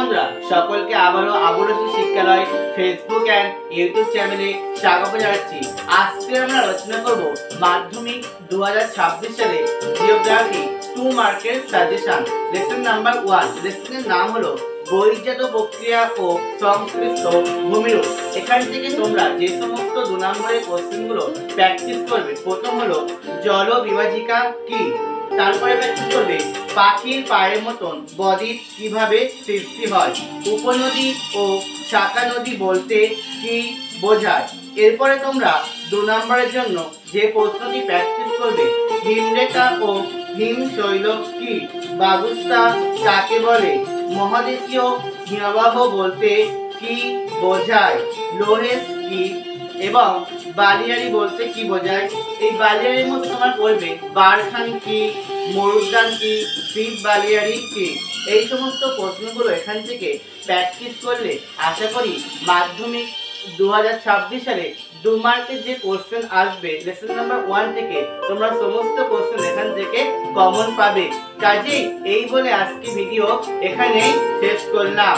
বন্ধুরা, সকলকে আবারও আবুলসী শিক্ষালয় ফেসবুক অ্যান্ড ইউটিউব চ্যানেলে স্বাগত জানাচ্ছি। আজকে আমরা আলোচনা করব মাধ্যমিক 2026 সালে জিওগ্রাফি 2 মার্কের সাজেশন। Lesson number 1। লেসনের নাম হলো বহির্জাত প্রক্রিয়া ও সংশ্লিষ্ট ভূমিরূপ। এখান থেকে তোমরা যে সমস্ত 2 নম্বরের কোশ্চেনগুলো প্র্যাকটিস করবে, প্রথম হলো জল বিভাজিকা কি, তারপরে প্র্যাকটিস করবে পাখির পায়ের মতন বদ্বীপ কিভাবে সৃষ্টি হয়, উপনদী ও শাখা নদী বলতে কি বোঝায়। এরপরে তোমরা 2 নম্বরের জন্য যে প্রশ্নটি প্র্যাকটিস করবে, হিমরেখা ও হিমশৈল কি, বাগুস্তা কাকে বলে, মহাদেশীয় হিমবাহ বলতে কি বোঝায়, লোহেস কি এবং বালিয়াড়ি বলতে কি বোঝায়। এই বালিয়াড়ির মধ্যে তোমার পড়বে বারখান কি, মরুদ্যান কি, শিব বালিয়াড়ি কি। এই সমস্ত প্রশ্নগুলো এখান থেকে প্র্যাকটিস করলে আশা করি মাধ্যমিক 2026 সালে 2 মার্কের যে কোশ্চেন আসবে লেসন নাম্বার 1 থেকে, তোমরা সমস্ত কোশ্চেন এখান থেকে কমন পাবে। কাজেই এই বলে আজকে ভিডিও এখানেই শেষ করলাম।